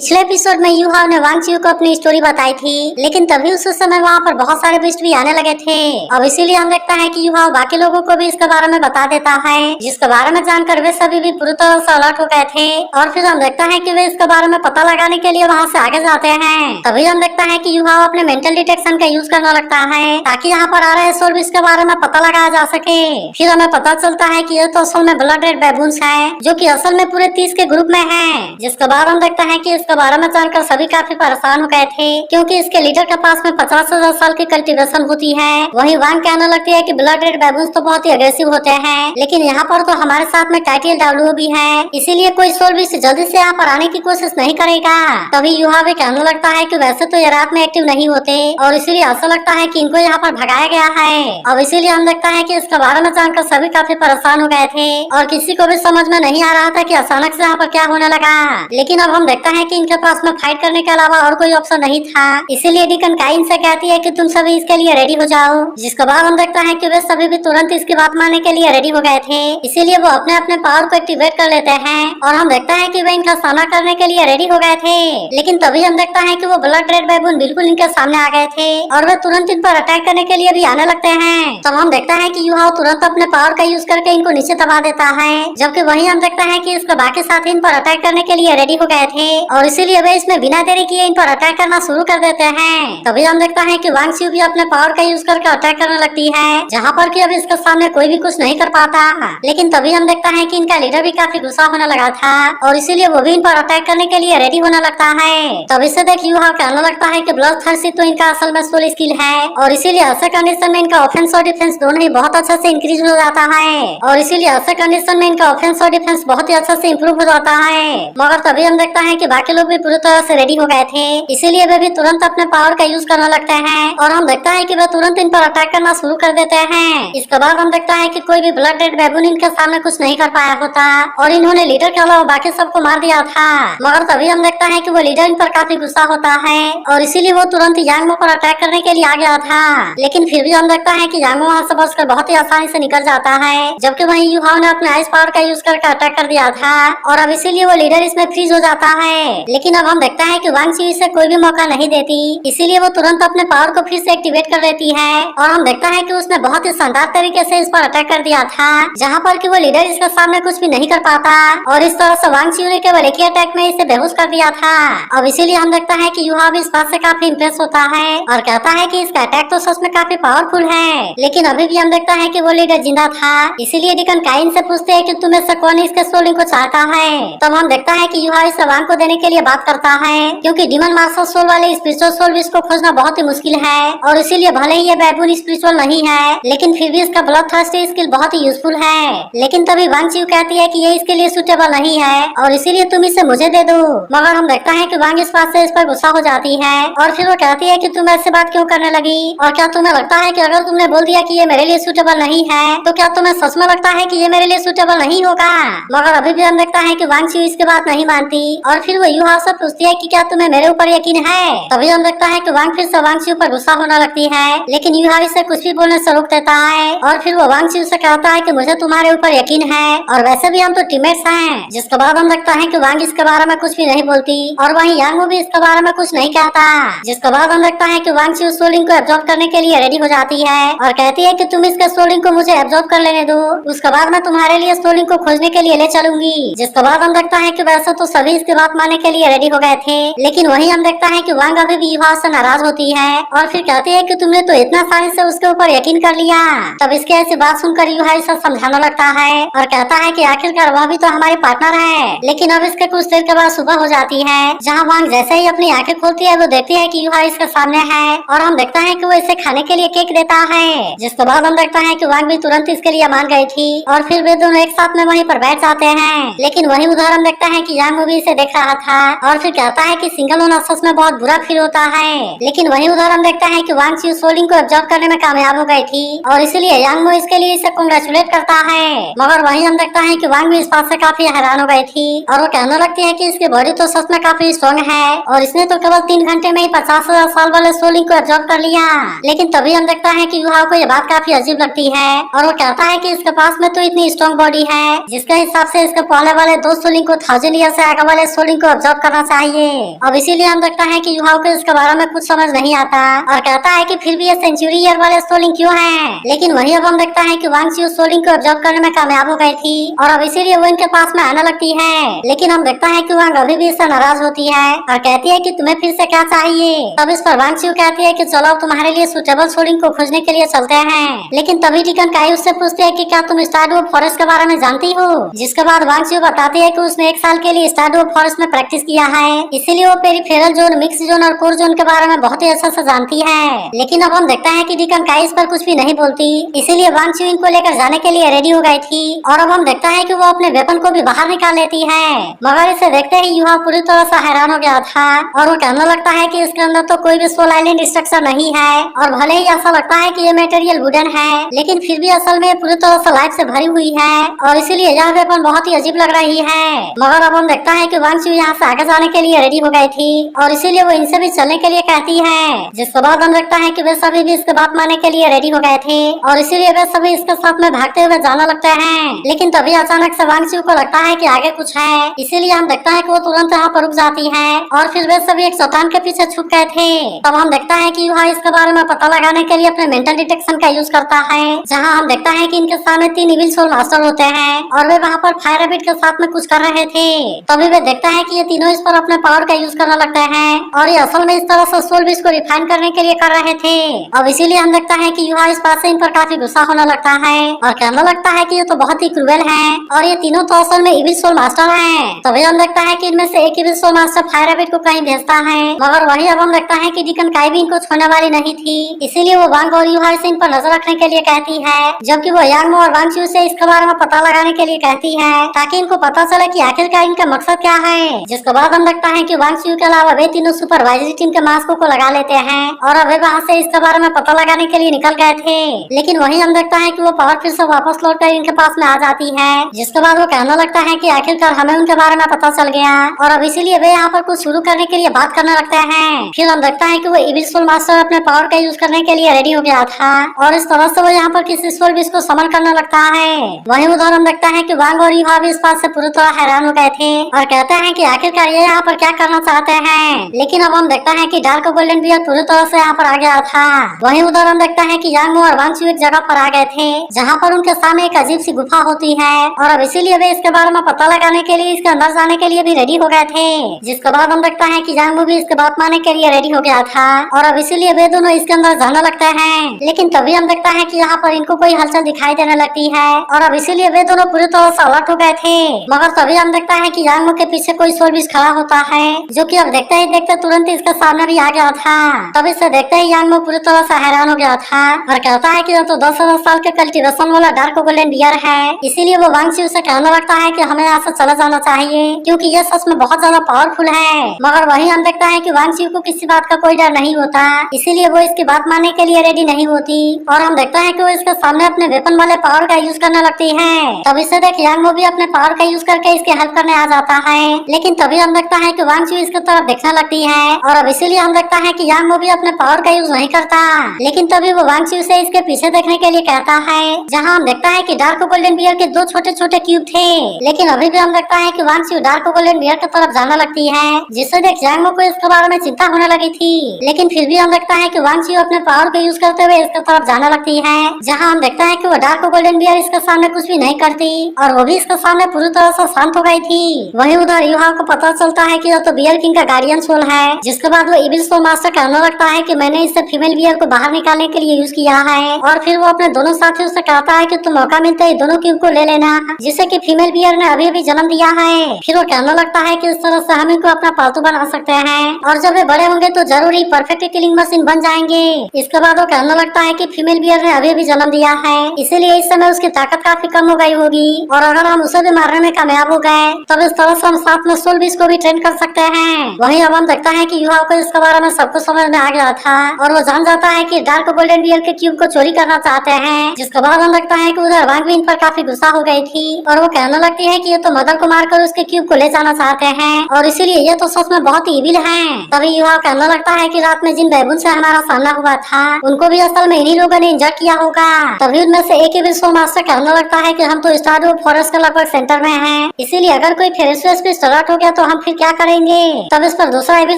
पिछले एपिसोड में यूहाव ने वांग चियू को अपनी स्टोरी बताई थी, लेकिन तभी उस समय वहाँ पर बहुत सारे ट्विस्ट भी आने लगे थे। अब इसीलिए हम देखता है कि यूहाव बाकी लोगों को भी इसके बारे में बता देता है, जिसके बारे में जानकर वे सभी भी पूरी तरह से अलर्ट हो गए थे। और फिर हम देखता है कि वे इसके बारे में पता लगाने के लिए वहाँ से आगे जाते हैं। तभी हम देखता है कि यूहाव अपने मेंटल डिटेक्शन का यूज करने लगता है, ताकि यहाँ पर आ रहे सोल्व इसके बारे में पता लगाया जा सके। फिर हमें पता चलता है कि ये तो असल में ब्लड रेड बैबून्स है, जो कि असल में पूरे 30 के ग्रुप में है। जिसके बाद हम देखता है कि इसके बारे में जानकर सभी काफी परेशान हो गए थे, क्योंकि इसके लीडर के पास में 50,000 साल की कल्टीवेशन होती है। वहीं वांग कहने लगती है कि ब्लड रेड बैबून्स तो बहुत ही अग्रेसिव होते हैं, लेकिन यहाँ पर तो हमारे साथ में टाइटिल डाब्लू भी है, इसीलिए कोई सोल भी जल्दी से यहाँ पर आने की कोशिश नहीं करेगा। तभी यूहा भी कहने लगता है कि वैसे तो ये रात में एक्टिव नहीं होते, और इसीलिए ऐसा लगता है कि इनको यहाँ पर भगाया गया है। अब इसीलिए हम देखता है कि इसके बारे में जानकर सभी काफी परेशान हो गए थे, और किसी को भी समझ में नहीं आ रहा था कि अचानक से यहाँ पर क्या होने लगा। लेकिन अब हम देखता है कि इनके पास में फाइट करने के अलावा और कोई ऑप्शन नहीं था, इसीलिए डीकन काइन से कहती है कि तुम सभी इसके लिए रेडी हो जाओ। जिसके बाद हम देखता है कि वे सभी भी तुरंत इसकी बात मानने के लिए रेडी हो गए थे, इसीलिए वो अपने अपने पावर को एक्टिवेट कर लेते हैं, और हम देखता है कि वे इनका सामना करने के लिए रेडी हो गए थे। लेकिन तभी हम देखता है कि वो ब्लड रेड बैबून बिल्कुल इनके सामने आ गए थे, और वे तुरंत इन पर अटैक करने के लिए भी आने लगते हैं। तब हम देखता है कि यूहाव तुरंत अपने पावर का यूज करके इनको नीचे दबा देता है, जबकि वहीं हम देखता है कि इसके बाकी साथी इन पर अटैक करने के लिए रेडी हो गए थे, और इसीलिए वे इसमें बिना देरी किए इन पर अटैक करना शुरू कर देते हैं। तभी हम देखता है कि वांग चियू भी अपने पावर का यूज करके अटैक करने लगती है, जहाँ पर कि अब इसके सामने कोई भी कुछ नहीं कर पाता। लेकिन तभी हम देखता है कि इनका लीडर भी काफी गुस्सा होने लगा था, और इसीलिए वो भी इन पर अटैक करने के लिए रेडी होने लगता है। तभी से देख यूहाव कहने लगता है कि ब्लड थर्स्टी तो इनका असल में सोल स्किल है, और इसीलिए ऐसे कंडीशन में इनका ऑफेंस और डिफेंस दोनों ही बहुत अच्छे से इंक्रीज हो जाता है, और इसीलिए ऐसे कंडीशन में इनका ऑफेंस और डिफेंस बहुत ही अच्छे से इम्प्रूव हो जाता है। मगर तभी हम देखता है कि बाकी लोग भी पूरी तरह से रेडी हो गए थे, इसीलिए वे भी तुरंत अपने पावर का यूज करने लगते हैं, और हम देखता है कि वे तुरंत इन पर अटैक करना शुरू कर देते हैं। इसके बाद हम देखता है कि कोई भी ब्लड रेड बैबून इनके सामने कुछ नहीं कर पाया होता, और इन्होंने लीडर के अलावा बाकी सबको मार दिया था। मगर तभी हम देखता है कि वो लीडर इन पर काफी गुस्सा होता है, और इसीलिए वो तुरंत यांगमो पर अटैक करने के लिए आ गया था। लेकिन फिर भी हम देखता है कि यांगमो वहाँ से बचकर बहुत ही आसानी से निकल जाता है, जबकि वहीं यूहाव ने अपने आइस पावर का यूज करके अटैक कर दिया था, और अब इसीलिए वो लीडर इसमें फ्रीज हो जाता है। लेकिन अब हम देखता है कि वांग चियू इसे कोई भी मौका नहीं देती, इसीलिए वो तुरंत अपने पावर को फिर से एक्टिवेट कर लेती है, और हम देखता है कि उसने बहुत ही शानदार तरीके से इस पर अटैक कर दिया था, जहाँ पर कि वो लीडर इसके सामने कुछ भी नहीं कर पाता, और इस तरह से वांग चियू ने केवल एक ही अटैक में इसे बेहोश कर दिया था। अब इसीलिए हम देखता है कि यूहाव इस बात से काफी इम्प्रेस होता है, और कहता है कि इसका अटैक तो सच में काफी पावरफुल है। लेकिन अभी भी हम देखता है कि वो लीडर जिंदा था, इसीलिए डीकन काइन से पूछते हैं कि तुम्हें से कौन इसके सोलिंग को चाहता है। तब हम देखता है कि यूहाव इस वांग को देने के लिए बात करता है, क्योंकि डीमन मास्टर सोल वाले स्पिरिचुअल सोल विश को खोजना बहुत ही मुश्किल है, और इसीलिए भले ही ये बैबून स्पिरिचुअल नहीं है, लेकिन फिर भी इसका ब्लड थर्स्टी स्किल बहुत ही यूजफुल है। लेकिन तभी वांग चियू कहती है कि ये इसके लिए सुटेबल नहीं है, और इसीलिए तुम इसे मुझे दे दो। मगर हम देखता है कि वांग इस बात से इस पर गुस्सा हो जाती है, और फिर वो कहती है कि तुम ऐसे बात क्यों करने लगी, और क्या तुम्हें लगता है कि अगर तुमने बोल दिया कि ये मेरे लिए सुटेबल नहीं है, तो क्या तुम्हें सच में लगता है कि ये मेरे लिए सुटेबल नहीं होगा। मगर अभी भी हम देखता है कि वांग चियू इसकी बात नहीं मानती, और फिर वो यूहाव से पूछती है कि क्या तुम्हें मेरे ऊपर यकीन है। तभी हम देखता है कि वांग फिर से वांग चियू पर गुस्सा होने लगती है, लेकिन यूहाव इसे कुछ भी बोलने से रोक देता है, और फिर वो वांग चियू से कहता है कि मुझे तुम्हारे ऊपर यकीन है, और वैसे भी हम तो टीममेट्स हैं। जिसके बाद हम देखता है कि वांग इसके बारे में कुछ भी नहीं बोलती, और वहीं यांगमो भी इसके बारे में कुछ नहीं कहता। जिसके बाद हम देखता है कि वांग चियू सोलिंग को एब्जॉर्ब करने के लिए रेडी हो जाती है, और कहती है कि तुम इसके सोलिंग को मुझे एब्जॉर्ब कर लेने दो, उसके बाद मैं तुम्हारे लिए सोलिंग को खोजने के लिए ले चलूंगी। जिसके बाद हम देखता है कि वैसे तो सभी इसकी बात मानने के लिए रेडी हो गए थे, लेकिन वहीं हम देखता है कि वांग अभी भी यूहाव से नाराज होती है, और फिर कहती है कि तुमने तो इतना आसानी से उसके ऊपर यकीन कर लिया। तब इसकी ऐसी बात सुनकर यूहाव इसे समझाने लगता है, और कहता है कि आखिरकार वह भी तो हमारी पार्टनर है। लेकिन अब इसके कुछ देर के बाद सुबह हो जाती है, जहाँ वांग जैसे ही अपनी आंखें खोलती है वो देखती है कि यूहाव इसके सामने है, और हम देखता है कि वो इसे खाने के लिए केक देता है। जिसके बाद हम देखता है कि वांग भी तुरंत इसके लिए मान गई थी, और फिर वे दोनों एक साथ में वहीं पर बैठ जाते हैं। लेकिन वहीं उधर हम देखता है कि यांगमो भी इसे देख रहा था, और फिर कहता है कि सिंगल होना सच में बहुत बुरा फील होता है। लेकिन वहीं उधर हम देखता है कि वांग चियू सोलिंग को एब्जॉर्ब करने में कामयाब हो गई थी, और इसलिए यांगमो इसके लिए इसे कांग्रेचुलेट करता है। मगर वहीं हम देखता है कि वांग भी इस बात से काफी हैरान हो गई थी, और वो कहने लगती है कि इसकी बॉडी तो सच में काफी स्ट्रॉन्ग है, और इसने तो केवल 3 घंटे में ही 50,000 साल वाले सोलिंग को एब्जॉर्ब कर लिया। लेकिन तभी हम देखता है कि यूहाव को ये बात काफी अजीब लगती है, और वो कहता है कि इसके पास में तो इतनी स्ट्रॉन्ग बॉडी है, जिसके हिसाब से इसके पहले वाले 2 सोलिंग को 1000 ईयर से आगे वाले सोलिंग को जॉब करना चाहिए। अब इसीलिए हम देखता है कि युवाओं को इसके बारे में कुछ समझ नहीं आता और कहता है कि फिर भी ये सेंचुरी ईयर वाले सोलिंग क्यों है। लेकिन वही अब हम देखता है कि वांग चियू सोलिंग को ऑब्जर्व करने में कामयाब हो गई थी और अब इसीलिए वो इनके पास में आने लगती है। लेकिन हम देखता है कि वांग अभी भी इससे नाराज होती है और कहती है कि तुम्हें फिर से क्या चाहिए। तब इस पर वांग चियू कहती है कि चलो तुम्हारे लिए सुटेबल सोलिंग को खोजने के लिए चलते हैं। लेकिन तभी डिकन काई उससे पूछती है कि क्या तुम स्टारडू फॉरेस्ट के बारे में जानती हो। जिसके बाद वांग चियू बताती है कि उसने 1 साल के लिए स्टारडू फॉरेस्ट में प्रैक्टिस किया है, इसीलिए वो पेरिफेरल जोन, मिक्स जोन और कोर जोन के बारे में बहुत ही अच्छा से जानती है। लेकिन अब हम देखता है कि डिकन काई इस पर कुछ भी नहीं बोलती, इसीलिए वांग चियू इनको लेकर जाने के लिए रेडी हो गई थी। और अब हम देखता है कि वो अपने वेपन को भी बाहर निकाल लेती है। मगर इसे देखते ही युवा पूरी तरह से हैरान हो गया था और वो कहने लगता है कि इसके अंदर तो कोई भी सोल आइलैंड स्ट्रक्चर नहीं है और भले ही ऐसा लगता है कि ये मटेरियल वुडन है, लेकिन फिर भी असल में पूरी तरह से लाइफ से भरी हुई है और इसीलिए यह वेपन बहुत ही अजीब लग रही है। मगर अब हम देखता है कि वांग चियू यहाँ से आगे जाने के लिए रेडी हो गई थी और इसीलिए वो इनसे भी चलने के लिए कहती है। जिसके बाद हम देखता है कि वे सभी भी इसके बात मानने के लिए रेडी हो गए थे और इसीलिए वे सभी इसके साथ में भागते हुए जाने लगते हैं। लेकिन तभी अचानक से वांग चियू को लगता है कि आगे कुछ है, इसीलिए हम देखता है कि वो तुरंत यहाँ पर रुक जाती है और फिर वे सभी एक चट्टान के पीछे छुप गए थे। तब हम देखता है कि युवा इसके बारे में पता लगाने के लिए अपने मेंटल डिटेक्शन का यूज करता है, जहाँ हम देखता है कि इनके सामने 3 इविल सोल मास्टर होते हैं और वे वहाँ पर फायर रैबिट के साथ में कुछ कर रहे थे। तभी वे देखता है कि ये तीनों इस पर अपने पावर का यूज करने लगते हैं और ये असल में इस तरह से सोल बीज को रिफाइन करने के लिए कर रहे थे। अब इसीलिए हम देखता है कि युवा इस बात से इन पर काफी गुस्सा होने लगता है और कहने लगता है कि ये तो बहुत ही क्रूएल है और ये तीनों तो असल में इविल सोल मास्टर हैं। तभी हम देखता है कि इनमें से एक evil soul master fire rabbit को कहीं भेजता है, मगर वही अब हम देखता है कि डिकन काई भी इनको छोड़ने वाली नहीं थी, इसीलिए वो वांग और युहा से इन पर नजर रखने के लिए कहती है, जबकि वो यांग और वांग चियू से इसके बारे में पता लगाने के लिए कहती है ताकि इनको पता चले कि आखिरकार इनका मकसद क्या है। जिसके बाद हम देखता है कि वांग चियू के अलावा वे तीनों सुपरवाइजरी टीम के मास्क को लगा लेते हैं और अब वे वहाँ से इसके बारे में पता लगाने के लिए निकल गए थे। लेकिन वही हम देखता है कि वो पावर फिर से वापस लौट कर इनके पास में आ जाती है। जिसके बाद वो कहने लगता है कि आखिरकार हमें उनके बारे में पता चल गया और अब इसीलिए वे यहाँ पर कुछ शुरू करने के लिए बात करने लगते हैं। फिर हम देखता है कि वो इविल सोल मास्टर अपने पावर का यूज करने के लिए रेडी हो गया था और इस तरह से वो यहाँ पर किसी सोल बीज को समन करने लगता है। वही उधर हम देखता है कि वांग और युहा भी इस बात से पूरी तरह हैरान हो गए थे और कहते हैं कि आखिरकार ये यहाँ पर क्या करना चाहते हैं। लेकिन अब हम देखता है कि डार्क गोल्डन बियर पूरी तरह से यहाँ पर आ गया था। वही उधर हम देखता है कि यांग और वांग चियू एक जगह पर आ गए थे जहाँ पर उनके सामने एक अजीब सी गुफा होती है और अब इसीलिए वे इसके बारे में पता लगाने के लिए इसके अंदर जाने के लिए भी रेडी हो गए थे। जिसके बाद हम देखता है कि यांग भी इसके बात मानने के लिए रेडी हो गया था और अब इसीलिए वे दोनों इसके अंदर जाने लगते हैं। लेकिन तभी हम देखता है कि यहाँ पर इनको कोई हलचल दिखाई देने लगती है और अब इसीलिए वे दोनों पूरी तरह से अलर्ट हो गए थे। मगर तभी हम देखता है कि यांग के पीछे कोई सोल बीज खड़ा होता है जो कि अब देखते ही देखते तुरंत इसके सामने भी आ गया था। तब इसे देखते ही यांग पूरी तरह से हैरान हो गया था और कहता है कि तो 10,000 साल के कल्टीवेशन वाला डार्क गोल्डन बियर है, इसीलिए वो वांग चियू से कहने लगता है कि हमें यहाँ से चला जाना चाहिए क्योंकि ये सच में बहुत ज्यादा पावरफुल है। मगर वही हम देखता है कि वांग चियू को किसी बात का कोई डर नहीं होता, इसीलिए वो इसकी बात मानने के लिए रेडी नहीं होती और हम देखता है कि वो इसके सामने अपने वेपन वाले पावर का यूज करने लगती है। तब इसे देख यांग भी अपने पावर का यूज करके इसकी हेल्प करने आ जाता है। लेकिन तभी हम देखता है कि वांग चियू इसके तरफ देखने लगती है और अब इसीलिए हम देखता है कि यांग भी अपने पावर का यूज नहीं करता। लेकिन तभी वो वांग चियू से इसके पीछे देखने के लिए कहता है, जहाँ हम देखता है कि डार्क गोल्डन बियर के 2 छोटे छोटे क्यूब थे। लेकिन अभी भी हम देखता है कि वांग चियू डार्क गोल्डन बियर की तरफ जाने लगती है, जिससे देख यांग को इसके बारे में चिंता होने लगी थी। लेकिन फिर भी हम देखता है कि वांग चियू अपने पावर का यूज करते हुए इसके तरफ जाने लगती है, जहाँ हम देखता है कि वो डार्क गोल्डन बियर इसके सामने कुछ भी नहीं करती और वो भी इसके सामने पूरी तरह से शांत हो गई थी। वही उधर युहा को पता चलता है कि यह तो बियर किंग का गार्डियन सोल है। जिसके बाद वो इविल सोल मास्टर कहने लगता है कि मैंने इससे फीमेल बियर को बाहर निकालने के लिए यूज किया है और फिर वो अपने दोनों साथियों से कहता है कि तुम मौका मिलते ही दोनों क्यूब को ले लेना, जिससे कि फीमेल बियर ने अभी अभी जन्म दिया है। फिर वो कहने लगता है कि इस तरह से हम इनको अपना पालतू बना सकते हैं और जब वे बड़े होंगे तो जरूर ही परफेक्ट किलिंग मशीन बन जाएंगे। इसके बाद वो कहने लगता है कि फीमेल बियर ने अभी अभी जन्म दिया है, इसीलिए इस समय उसकी ताकत काफी कम हो गई होगी और अगर हम उसे भी मारने में कामयाब हो गए तब इस तरह से हम साथ में सोल बीज को भी ट्रेन कर सकते हैं। वहीं अब हम देखता है कि युवा को इसके बारे में सब कुछ समझ में आ गया था और वो जान जाता है कि डार्क गोल्डन बियर के क्यूब को चोरी करना चाहते हैं। जिसके बाद हम देखता है कि उधर वांग भी इन पर काफी गुस्सा हो गई थी और वो कहने लगती है कि ये तो मदर को मारकर उसके क्यूब को ले जाना चाहते हैं और इसीलिए ये तो सच में बहुत ही इविल है। तभी युवा कहने लगता है कि रात में जिन बैबून से हमारा सामना हुआ था उनको भी असल में इन्हीं लोगों ने इंजर किया होगा। तभी उनमें से एक इविल सोल मास्टर कहने लगता है कि हम तो स्टारडू फॉरेस्ट के लगभग सेंटर में हैं, इसीलिए अगर कोई फेरेसुएस भी स्टार्ट हो गया तो हम फिर क्या करेंगे। तब इस पर दूसरा एविल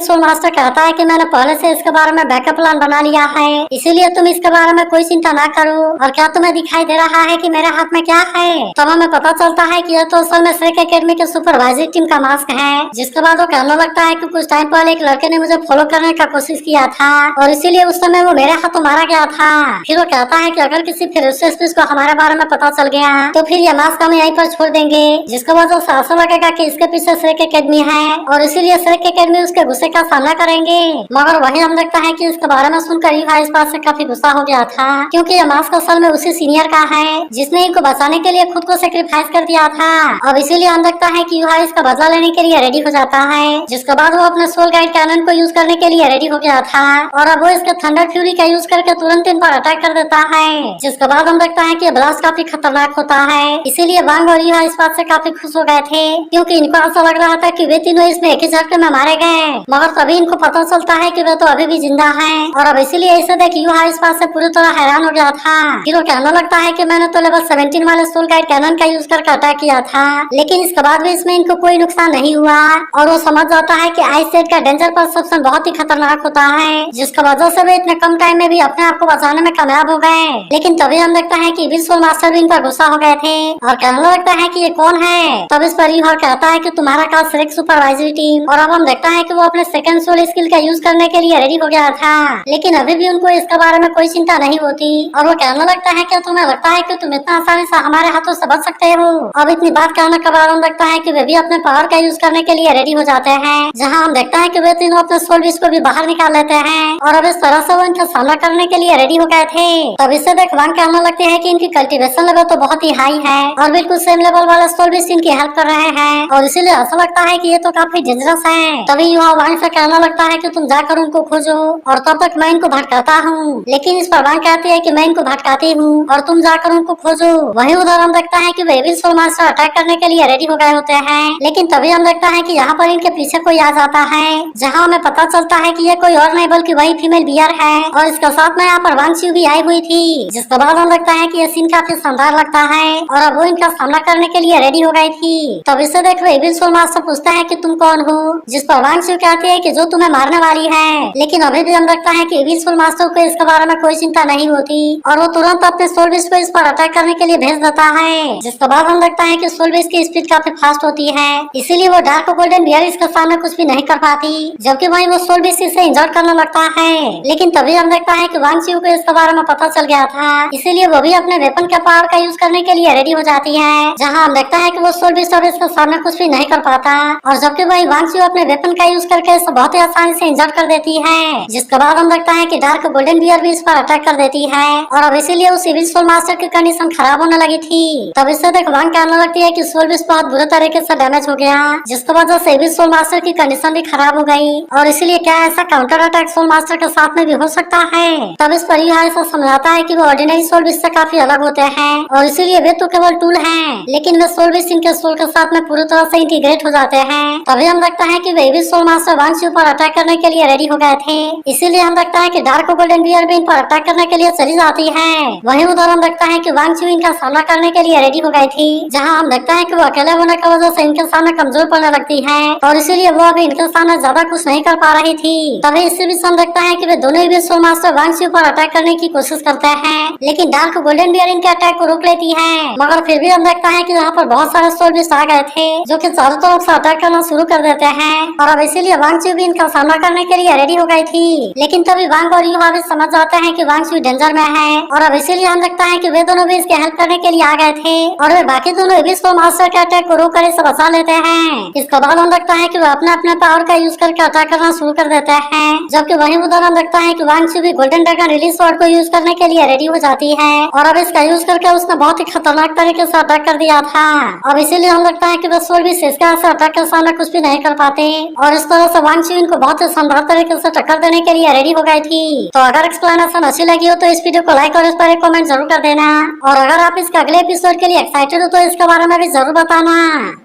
सोल मास्टर कहता है कि मैंने पहले से इसके बारे में बैकअप प्लान बना लिया है, इसीलिए तुम इसके बारे में कोई चिंता ना करो। और क्या तुम्हें दिखाई दे रहा है कि मेरे हाथ में क्या है। तब हमें पता चलता है कि यह तो असल में श्रेक एकेडमी के सुपरवाइजरी टीम का मास्क है। जिसके बाद वो कहने लगता है कि कुछ टाइम पहले एक लड़के ने मुझे फॉलो करने का कोशिश किया था और इसीलिए उस समय वो मेरे हाथों मारा गया था। फिर वो कहता है कि अगर किसी फिर को हमारे बारे में पता चल गया तो फिर ये मास्क हम यहीं पर छोड़ देंगे, जिसके वजह से ऐसा लगेगा कि इसके पीछे श्रेक एकेडमी है और इसीलिए श्रेक एकेडमी उसके गुस्से का सामना करेंगे। मगर वही हम देखता है कि इसके बारे में सुनकर युहा इस बात से काफी गुस्सा हो गया था, क्योंकि ये मास्क असल में उसी सीनियर का है जिसने इनको बचाने के लिए खुद को सेक्रीफाइस कर दिया था। अब इसीलिए हम देखता है कि युहा इसका बदला लेने के लिए रेडी हो जाता है, जिसके बाद वो अपने सोल गाइड कैनन को यूज करने के लिए रेडी हो गया था और अब वो इसके थंडर फ्यूरी का यूज करके तुरंत इन पर अटैक कर देता है। जिसके बाद हम देखता है कि ब्लास्ट काफी खतरनाक होता है, इसीलिए वांग और युहा इस बात से काफी खुश हो गए थे, क्योंकि इनको ऐसा लग रहा था कि वे तीनों इसमें एक ही झटके में मारे गए। मगर तभी इनको पता चलता है कि वे तो अभी भी जिंदा हैं और अब इसीलिए इसे देख युहा इस बात से पूरी तरह हैरान हो गया था। फिर वो कहने लगता है कि मैंने तो लेवल 17 वाले सोल गाइड कैनन का यूज करके अटैक किया था, लेकिन इसके बाद भी इसमें इनको कोई नुकसान नहीं हुआ और वो समझ जाता है कि आइस सेट का डेंजर परसेप्शन बहुत ही खतरनाक होता है, जिसकी वजह से वे इतने कम टाइम में भी अपने आप को बचाने में कामयाब हो गए। लेकिन तभी हम देखता है कि सोल मास्टर भी इन पर गुस्सा हो गए थे और कहने लगता है कि ये कौन है। तब इस पर युहा कहता है कि तुम्हारा का श्रेक सुपरवाइजरी टीम। और अब हम देखता है कि वो अपने सेकंड सोल स्किल का यूज करने के लिए रेडी हो गया था, लेकिन अभी भी उनको इसके बारे में कोई चिंता नहीं होती और वो कहने लगता है कि तुम्हें लगता है कि तुम इतना आसानी से हमारे हाथों से बच सकते हो। अब इतनी बात कहने के बाद हम देखता है कि वे भी अपने पावर का यूज करने के लिए रेडी हो जाते हैं, जहां हम देखता है कि वे तीनों अपने सोल बीज को भी बाहर निकाल लेते हैं और अब इस तरह से वो इनका सामना करने के लिए रेडी हो गए थे। तब इससे देख वांग कहने लगते हैं कि इनकी कल्टीवेशन लेवल तो बहुत ही हाई है और बिल्कुल सेम लेवल वाले सोल बीज इनकी हेल्प कर रहे हैं और इसीलिए ऐसा लगता है कि ये तो काफी डेंजरस है। तभी युहा वांग से कहने लगता है कि तुम जाकर उनको खोजो और तब तक मैं इनको भटकाता हूँ। लेकिन इस पर वांग कहती है कि मैं इनको भटकाती हूँ और तुम जाकर उनको खोजो। वही उधर हम देखता है कि वे सोल मास्टर अटैक करने के लिए रेडी हो गए होते हैं, लेकिन तभी हम देखता है कि यहाँ पर इनके पीछे कोई आ जाता है, जहाँ हमें पता चलता है कि ये कोई और नहीं बल्कि वही फीमेल बियर है और इसके साथ में यहाँ पर वांगचियो भी आई हुई थी। जिसके बाद हम लगता है कि ये सीन काफी शानदार लगता है और अब वो इनका सामना करने के लिए रेडी हो गई थी। तब इसे देख एविल सोल मास्टर पूछता है कि तुम कौन हो, जिस पर वांगचियो कहती है कि जो तुम्हें मारने वाली है। लेकिन अभी भी हम लगता है कि एविल सोल मास्टर को इसके बारे में कोई चिंता नहीं होती और वो तुरंत अपने सोल बीज को इस पर अटैक करने के लिए भेज देता है। जिसके बाद हम देखता है कि सोल बीज की स्पीड काफी फास्ट होती है, इसीलिए वो डार्क गोल्डन बियर इसके सामने कुछ भी नहीं कर पाती, जबकि वही वो सोल बीज इसे इंजर्ड करने लगता है। लेकिन तभी हम देखता है कि वांगचियो को इसके बारे में पता चल गया था, इसीलिए वो भी अपने वेपन के पावर का यूज करने के लिए रेडी हो जाती है, जहाँ हम देखता है कि वो सोल बीज अब इसके सामने कुछ भी नहीं कर पाता और जबकि वही वांगचियो अपने वेपन का यूज करके इसे बहुत ही आसानी से इंजर्ड कर देती है। जिसके बाद हम देखता है कि डार्क गोल्डन बियर भी इस पर अटैक कर देती है और अब इसीलिए उस एविल सोल मास्टर की कंडीशन खराब होने लगी थी। तब इससे देख वांग कहने लगती है कि सोल बीज बहुत बुरे तरीके से डैमेज हो गया, जिसकी वजह से एविल सोल मास्टर की कंडीशन भी खराब हो गई और इसीलिए क्या ऐसा काउंटर अटैक सोल मास्टर के साथ में भी हो सकता है। तब इस पर युहा ऐसा समझाता है कि वो ऑर्डिनरी सोल बीज से काफी अलग होते हैं और इसीलिए वे तो केवल टूल हैं, लेकिन वे सोल बीज इनके सोल के साथ में पूरी तरह से इंटीग्रेट हो जाते हैं। तभी हम देखता है कि वे एविल सोल मास्टर वांगचियो पर अटैक करने के लिए रेडी हो गए थे, इसीलिए हम देखता है कि डार्क गोल्डन बियर भी इन पर अटैक करने के लिए चली जाती है। वहीं उधर हम देखता है कि वांगचियो इनका सामना करने के लिए रेडी हो गई थी, जहां हम देखता है कि वो अकेले होने की वजह से इनके सामने कमजोर पड़ने लगती है और इसीलिए वो अभी इनके सामने ज्यादा कुछ नहीं कर पा रही थी। तभी इससे भी हम देखता है कि वे दोनों ही सोल मास्टर वांगचियो पर अटैक करने की कोशिश करते हैं, लेकिन डार्क गोल्डन बियर इनके अटैक को रोक लेती है। मगर फिर भी हम देखता है कि यहाँ पर बहुत सारे सोल बीज आ गए थे जो कि चारों तरफ से अटैक करना शुरू कर देते हैं और अब इसीलिए वांगचियो भी इनका सामना करने के लिए रेडी हो गई थी। लेकिन तभी वांग और युहा भी समझ जाते हैं कि वांगचियो डेंजर में है और अब इसीलिए हम देखता है कि वे दोनों भी इसकी हेल्प करने के लिए आ गए थे और वे बाकी दोनों एविल सोल मास्टर के अटैक को रोक कर इसे बचा लेते हैं। इसके बाद हम देखता है कि वे अपने अपने पावर का यूज करके अटैक करना शुरू कर देते हैं, जबकि वही उधर हम देखता है कि वांगचियो भी गोल्डन ड्रैगन रिलीज स्वॉर्ड को यूज करने के लिए रेडी हो जाती है और अब इसका यूज करके उसने बहुत ही खतरनाक तरीके से अटैक कर दिया था। अब इसीलिए हम लगता है कि वे सोल भी इसका ऐसे अटैक के सामने कुछ भी नहीं कर पाते और इस तरह से वांगचियो इनको बहुत ही शानदार तरीके से टक्कर देने के लिए रेडी हो गई थी। तो अगर एक्सप्लेनेशन अच्छी लगी हो तो इस वीडियो को लाइक और इस पर एक कमेंट जरूर कर देना और अगर आप इसके अगले एपिसोड के लिए एक्साइटेड हो तो इसके बारे में भी जरूर बताना।